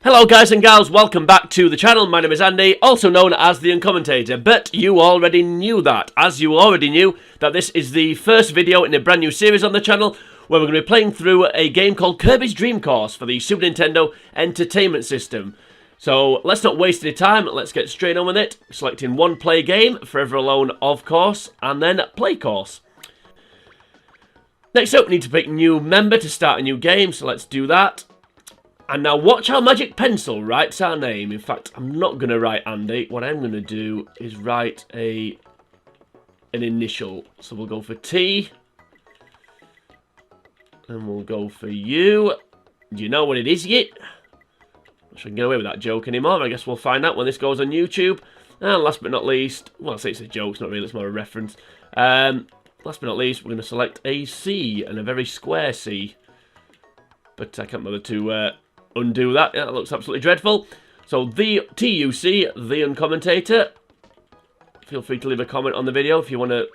Hello guys and gals, welcome back to the channel. My name is Andy, also known as the Uncommentator, but you already knew that, as you already knew that this is the first video in a brand new series on the channel where we're going to be playing through a game called Kirby's Dream Course for the Super Nintendo Entertainment System. So let's not waste any time, let's get straight on with it. Selecting one play game, Forever Alone of course, and then play course. Next up, we need to pick new member to start a new game, so let's do that. And now watch how Magic Pencil writes our name. In fact, I'm not going to write Andy. What I'm going to do is write an initial. So we'll go for T. And we'll go for U. Do you know what it is yet? I'm not sure I can get away with that joke anymore. I guess we'll find out when this goes on YouTube. And last but not least, well, I'll say it's a joke. It's not really, it's more a reference. Last but not least, we're going to select a C. And a very square C. But I can't bother to undo that. Yeah, that looks absolutely dreadful. So the TUC, the Uncommentator. Feel free to leave a comment on the video if you want to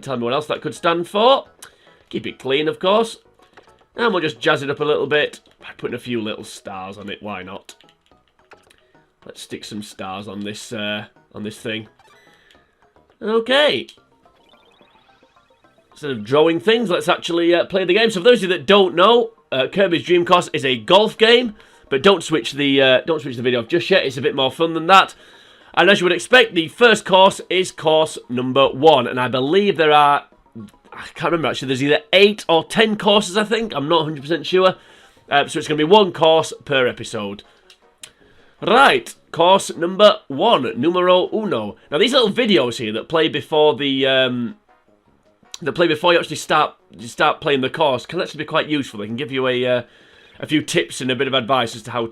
tell me what else that could stand for. Keep it clean, of course. And we'll just jazz it up a little bit by putting a few little stars on it. Why not? Let's stick some stars on this thing. Okay. Instead of drawing things, let's actually play the game. So for those of you that don't know, Kirby's Dream Course is a golf game, but don't switch the video off just yet. It's a bit more fun than that. And as you would expect, the first course is course number 1, and I believe there are, I can't remember actually, there's either 8 or 10 courses, I think. I'm not 100% sure. So it's going to be one course per episode. Right, course number 1, numero uno. Now these little videos here that play before the before you actually start playing the course can actually be quite useful. They can give you a few tips and a bit of advice as to how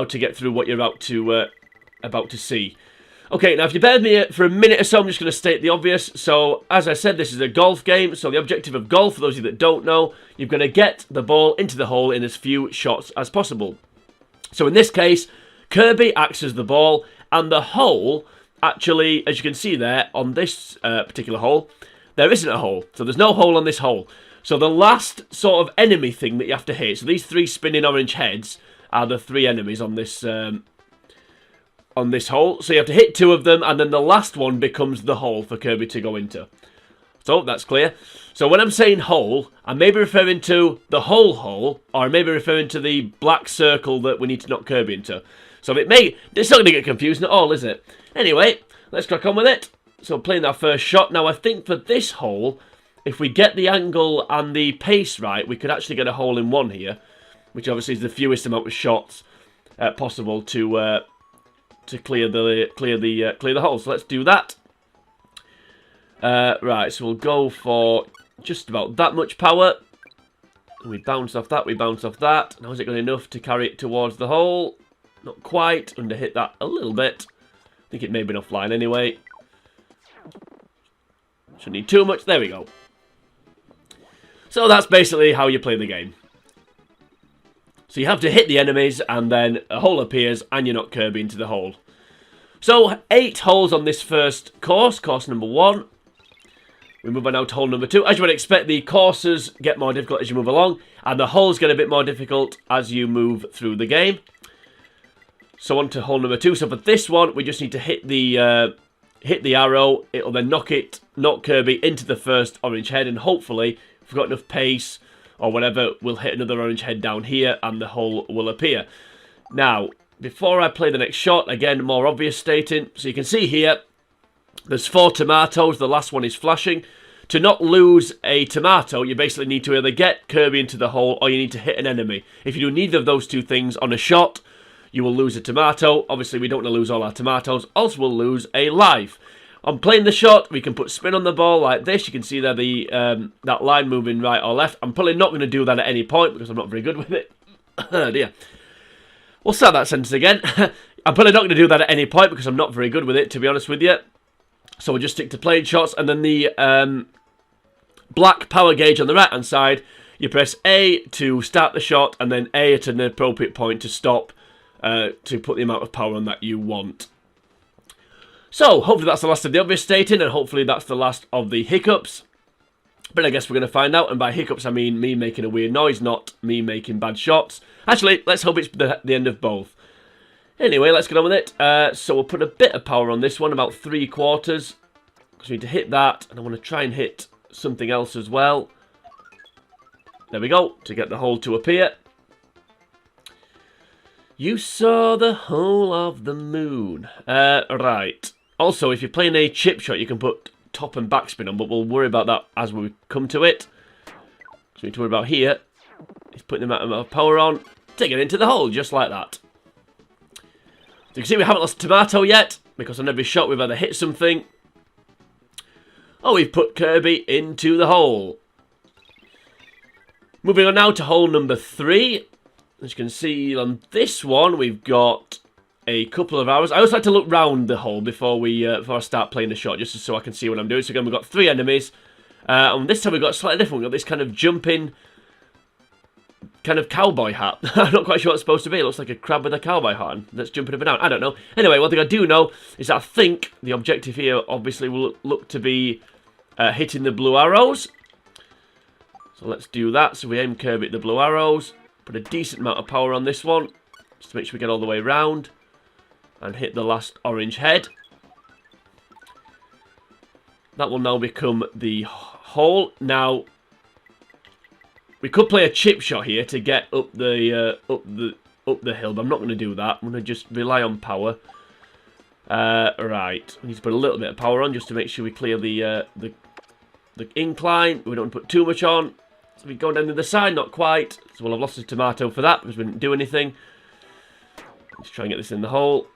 to get through what you're about to see. Okay, now if you bear with me for a minute or so, I'm just going to state the obvious. So as I said, this is a golf game. So the objective of golf, for those of you that don't know, you're going to get the ball into the hole in as few shots as possible. So in this case, Kirby acts as the ball, and the hole actually, as you can see there on this particular hole, there isn't a hole, so there's no hole on this hole. So the last sort of enemy thing that you have to hit, so these 3 spinning orange heads are the 3 enemies on this hole. So you have to hit 2 of them, and then the last one becomes the hole for Kirby to go into. So that's clear. So when I'm saying hole, I may be referring to the whole hole, or I may be referring to the black circle that we need to knock Kirby into. So it's not going to get confusing at all, is it? Anyway, let's crack on with it. So playing our first shot. Now I think for this hole, if we get the angle and the pace right, we could actually get a hole in 1 here, which obviously is the fewest amount of shots possible to clear the hole. So let's do that. Right, so we'll go for just about that much power. We bounce off that. We bounce off that. Now is it going enough to carry it towards the hole? Not quite. Underhit that a little bit. I think it may be offline anyway. Shouldn't need too much. There we go. So that's basically how you play the game. So you have to hit the enemies, and then a hole appears, and you knock Kirby into the hole. So 8 holes on this first course, course number 1. We move on now to hole number 2. As you would expect, the courses get more difficult as you move along, and the holes get a bit more difficult as you move through the game. So on to hole number 2. So for this one, we just need to hit the arrow. It'll then knock Kirby into the first orange head, and hopefully, if we've got enough pace or whatever, we'll hit another orange head down here, and the hole will appear. Now, before I play the next shot, again, more obvious stating. So you can see here, there's 4 tomatoes. The last one is flashing. To not lose a tomato, you basically need to either get Kirby into the hole, or you need to hit an enemy. If you do neither of those 2 things on a shot, you will lose a tomato. Obviously, we don't want to lose all our tomatoes. Also, we'll lose a life. On playing the shot, we can put spin on the ball like this. You can see there that line moving right or left. I'm probably not going to do that at any point because I'm not very good with it. Oh dear. We'll start that sentence again. I'm probably not going to do that at any point because I'm not very good with it, to be honest with you. So we'll just stick to playing shots. And then the black power gauge on the right-hand side, you press A to start the shot, and then A at an appropriate point to stop. To put the amount of power on that you want. So, hopefully that's the last of the obvious stating, and hopefully that's the last of the hiccups. But I guess we're going to find out, and by hiccups I mean me making a weird noise, not me making bad shots. Actually, let's hope it's the end of both. Anyway, let's get on with it. So we'll put a bit of power on this one, about 3/4. Because we need to hit that, and I want to try and hit something else as well. There we go, to get the hole to appear. You saw the hole of the moon. Right. Also, if you're playing a chip shot, you can put top and backspin on, but we'll worry about that as we come to it. So we need to worry about here. He's putting the amount of power on to get into the hole, just like that. So you can see we haven't lost a tomato yet, because on every shot we've either hit something. Oh, we've put Kirby into the hole. Moving on now to hole number 3. As you can see on this one, we've got a couple of arrows. I always like to look round the hole before I start playing the shot, just so I can see what I'm doing. So again, we've got 3 enemies. And this time we've got slightly different. We've got this kind of jumping, kind of cowboy hat. I'm not quite sure what it's supposed to be. It looks like a crab with a cowboy hat on that's jumping up and down. I don't know. Anyway, one thing I do know is that I think the objective here obviously will look to be hitting the blue arrows. So let's do that. So we aim Kirby at the blue arrows. Put a decent amount of power on this one, just to make sure we get all the way around. And hit the last orange head. That will now become the hole. Now, we could play a chip shot here to get up the hill, but I'm not going to do that. I'm going to just rely on power. Right, we need to put a little bit of power on just to make sure we clear the incline. We don't want to put too much on. So we go down to the side, not quite. So we'll have lost a tomato for that because we didn't do anything. Let's try and get this in the hole.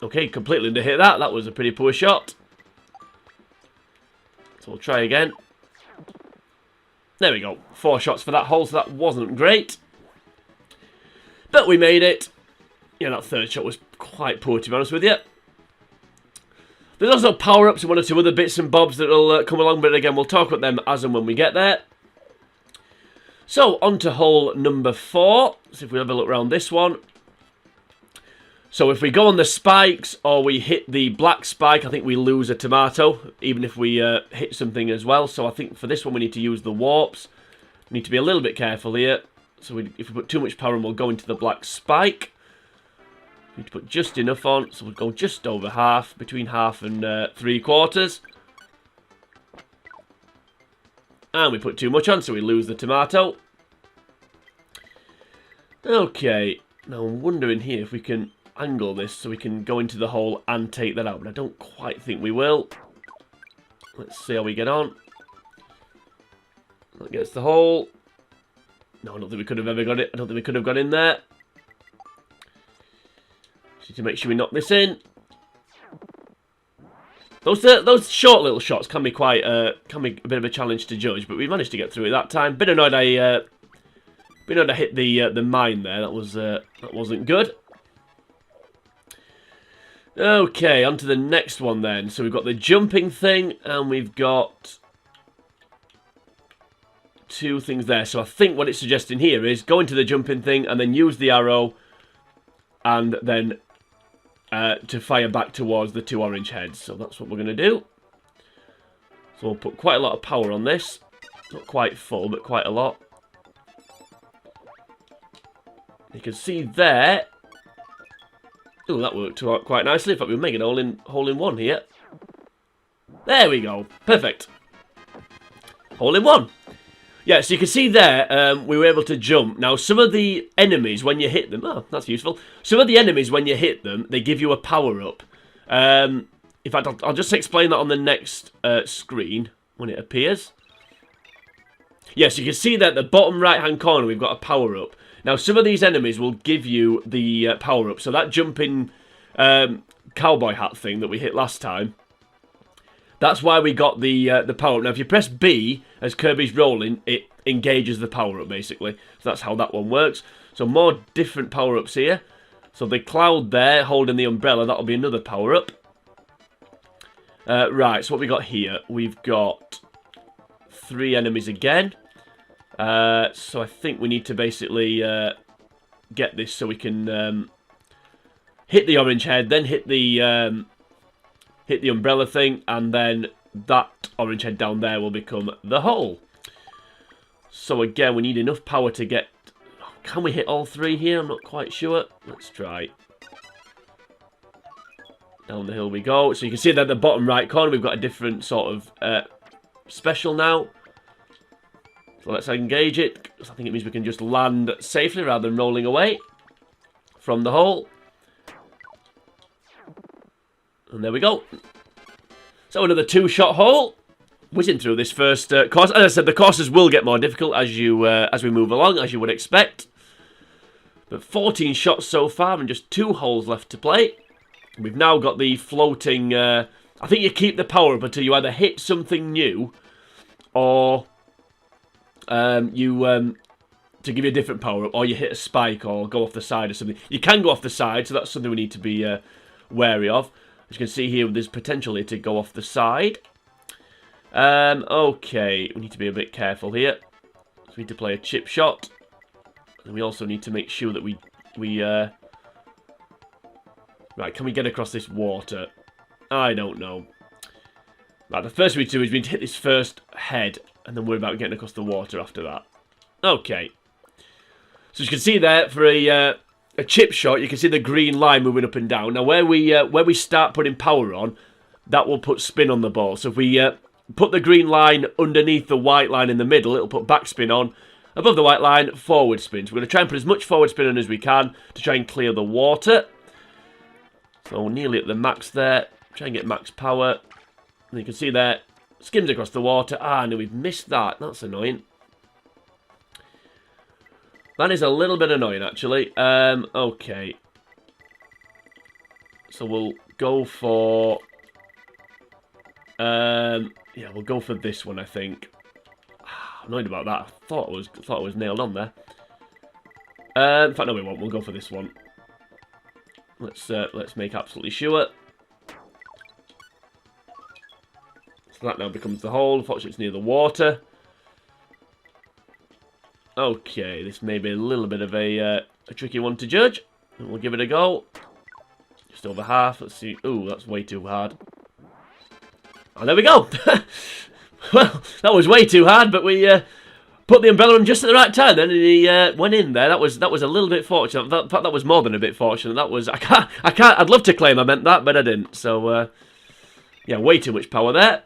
Okay, completely to hit that. That was a pretty poor shot. So we'll try again. There we go. 4 shots for that hole, so that wasn't great. But we made it. Yeah, that 3rd shot was quite poor, to be honest with you. There's also power-ups and 1 or 2 other bits and bobs that will come along, but again, we'll talk about them as and when we get there. So, on to hole number 4. So if we have a look around this one. So if we go on the spikes, or we hit the black spike, I think we lose a tomato, even if we hit something as well. So I think for this one, we need to use the warps. We need to be a little bit careful here. So if we put too much power on, we'll go into the black spike. We need to put just enough on, so we'll go just over half, between half and 3/4. And we put too much on, so we lose the tomato. Okay, now I'm wondering here if we can angle this so we can go into the hole and take that out, but I don't quite think we will. Let's see how we get on. That gets the hole. No, I don't think we could have ever got it. I don't think we could have got in there. Just to make sure we knock this in. Those short little shots can be quite a bit of a challenge to judge, but we managed to get through it that time. Bit annoyed I hit the mine there. That wasn't good. Okay, on to the next one then. So we've got the jumping thing, and we've got 2 things there. So I think what it's suggesting here is go into the jumping thing and then use the arrow, and then to fire back towards the 2 orange heads. So that's what we're going to do. So we'll put quite a lot of power on this. Not quite full, but quite a lot. You can see there. Oh, that worked out quite nicely. In fact, we're making a hole in one here. There we go. Perfect. Hole in one. Yeah, so you can see there, we were able to jump. Now, some of the enemies, when you hit them... Oh, that's useful. Some of the enemies, when you hit them, they give you a power-up. In fact, I'll just explain that on the next screen when it appears. Yes, you can see that at the bottom right-hand corner, we've got a power-up. Now, some of these enemies will give you the power-up. So that jumping cowboy hat thing that we hit last time, that's why we got the power-up. Now, if you press B as Kirby's rolling, it engages the power-up, basically. So that's how that one works. So more different power-ups here. So the cloud there, holding the umbrella, that'll be another power-up. Right, so what we got here? We've got 3 enemies again. So I think we need to basically get this so we can hit the orange head, then hit the umbrella thing, and then that orange head down there will become the hole. So again, we need enough power to get... Can we hit all three here? I'm not quite sure. Let's try. Down the hill we go. So you can see that at the bottom right corner, we've got a different sort of special now. So let's engage it, because I think it means we can just land safely rather than rolling away from the hole. And there we go. So another two-shot hole. Whizzing through this first course. As I said, the courses will get more difficult as we move along, as you would expect. But 14 shots so far and just 2 holes left to play. We've now got the floating... I think you keep the power up until you either hit something new or to give you a different power up, or you hit a spike or go off the side or something. You can go off the side, so that's something we need to be wary of. As you can see here, there's potential here to go off the side. Okay, we need to be a bit careful here. So we need to play a chip shot. And we also need to make sure that we right, can we get across this water? I don't know. Right, the first thing we do is we need to hit this first head, and then worry about getting across the water after that. Okay. So as you can see there, for a chip shot, you can see the green line moving up and down. Now, where we start putting power on, that will put spin on the ball. So if we put the green line underneath the white line in the middle, it'll put backspin on. Above the white line, forward spin. So we're going to try and put as much forward spin on as we can to try and clear the water. So we're nearly at the max there. Try and get max power. And you can see there, skims across the water. Ah, no, we've missed that. That's annoying. That is a little bit annoying, actually. Okay. So we'll go for... yeah, we'll go for this one, I think. Annoyed about that. I thought it was nailed on there. In fact, no, we won't. We'll go for this one. Let's make absolutely sure. So that now becomes the hole. Unfortunately, it's near the water. Okay, this may be a little bit of a tricky one to judge. And we'll give it a go. Just over half. Let's see. Ooh, that's way too hard. And there we go. Well, that was way too hard, but we put the umbrella on just at the right time then, and he went in there. That was a little bit fortunate. In fact, that was more than a bit fortunate. That was... I can't... I'd love to claim I meant that, but I didn't. So, yeah, way too much power there.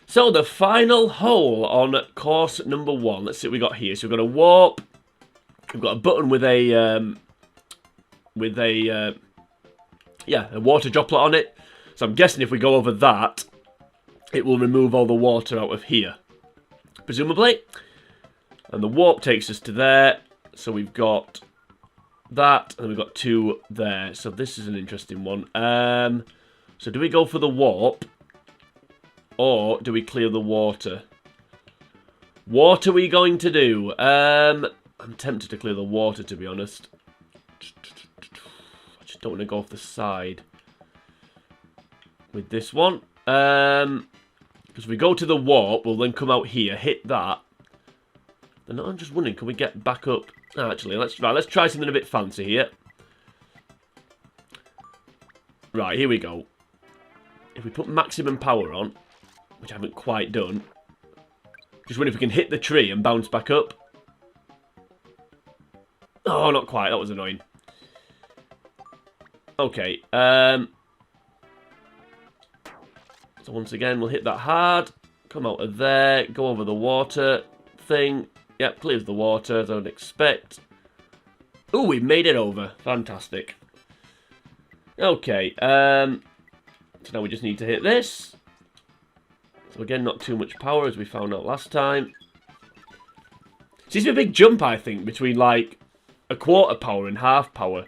So, the final hole on course number 1. Let's see what we got here. So, we've got a warp. We've got a button with a... a water droplet on it. So, I'm guessing if we go over that, it will remove all the water out of here, presumably. And the warp takes us to there. So we've got that, and we've got 2 there. So this is an interesting one. So do we go for the warp, or do we clear the water? What are we going to do? I'm tempted to clear the water, to be honest. I just don't want to go off the side with this one. Because if we go to the warp, we'll then come out here, hit that. Then I'm just wondering, can we get back up? Actually, let's try something a bit fancy here. Right, here we go. If we put maximum power on, which I haven't quite done, just wonder if we can hit the tree and bounce back up. Oh, not quite. That was annoying. Okay. So once again, we'll hit that hard, come out of there, go over the water thing. Yep, clears the water, as I would expect. Ooh, we made it over. Fantastic. Okay, so now we just need to hit this. So again, not too much power, as we found out last time. Seems to be a big jump, I think, between, like, a quarter power and half power.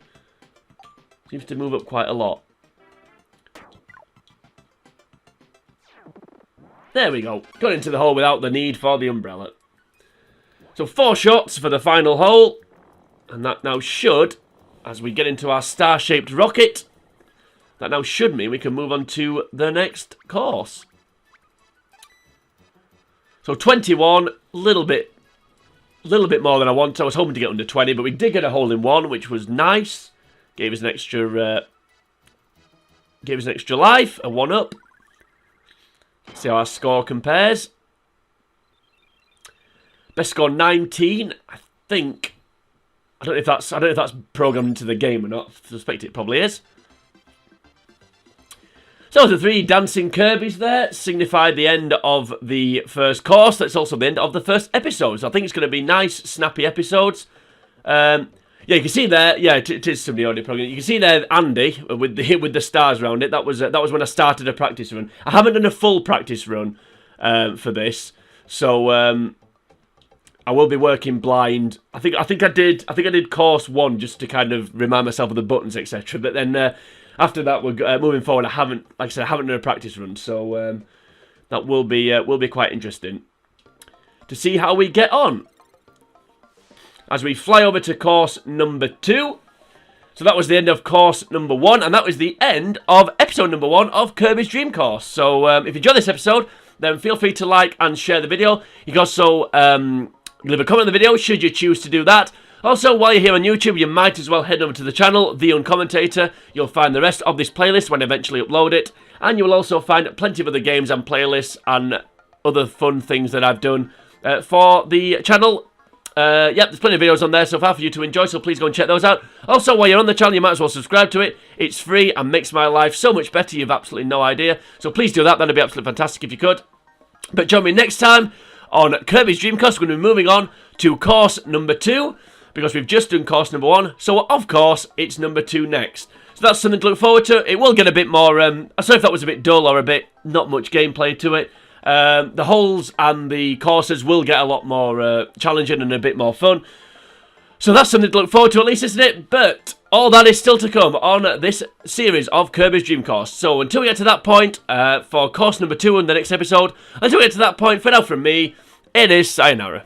Seems to move up quite a lot. There we go. Got into the hole without the need for the umbrella. So 4 shots for the final hole. And that now should, as we get into our star-shaped rocket, that now should mean we can move on to the next course. So 21, little bit more than I want. I was hoping to get under 20, but we did get a hole in 1, which was nice. Gave us an extra life, a 1-up. See how our score compares. Best score 19, I think. I don't know if that's programmed into the game or not. I suspect it probably is. So the 3 dancing Kirbys there signify the end of the first course. That's also the end of the first episode. So I think it's going to be nice, snappy episodes. Yeah, you can see there. Yeah, it is somebody already programmed. You can see there Andy with the stars around it. That was when I started a practice run. I haven't done a full practice run for this, so I will be working blind. I think I did course 1 just to kind of remind myself of the buttons, etc. But then after that, we're moving forward. I haven't done a practice run, so that will be quite interesting to see how we get on as we fly over to course number 2. So that was the end of course number 1, and that was the end of episode number 1 of Kirby's Dream Course. So if you enjoyed this episode, then feel free to like and share the video. You can also leave a comment on the video should you choose to do that. Also, while you're here on YouTube, you might as well head over to the channel, The Uncommentator. You'll find the rest of this playlist when I eventually upload it. And you will also find plenty of other games and playlists and other fun things that I've done for the channel. Yep, there's plenty of videos on there so far for you to enjoy, so please go and check those out. Also, while you're on the channel, you might as well subscribe to it. It's free and makes my life so much better, you've absolutely no idea. So please do that, that'd be absolutely fantastic if you could. But join me next time on Kirby's Dream Course. We're going to be moving on to course number 2, because we've just done course number 1, so of course, it's number 2 next. So that's something to look forward to. It will get a bit more, sorry if that was a bit dull or a bit, not much gameplay to it. The holes and the courses will get a lot more challenging and a bit more fun. So that's something to look forward to at least, isn't it? But all that is still to come on this series of Kirby's Dream Course. So until we get to that point, for course number 2 in the next episode, until we get to that point, for now from me, it is sayonara.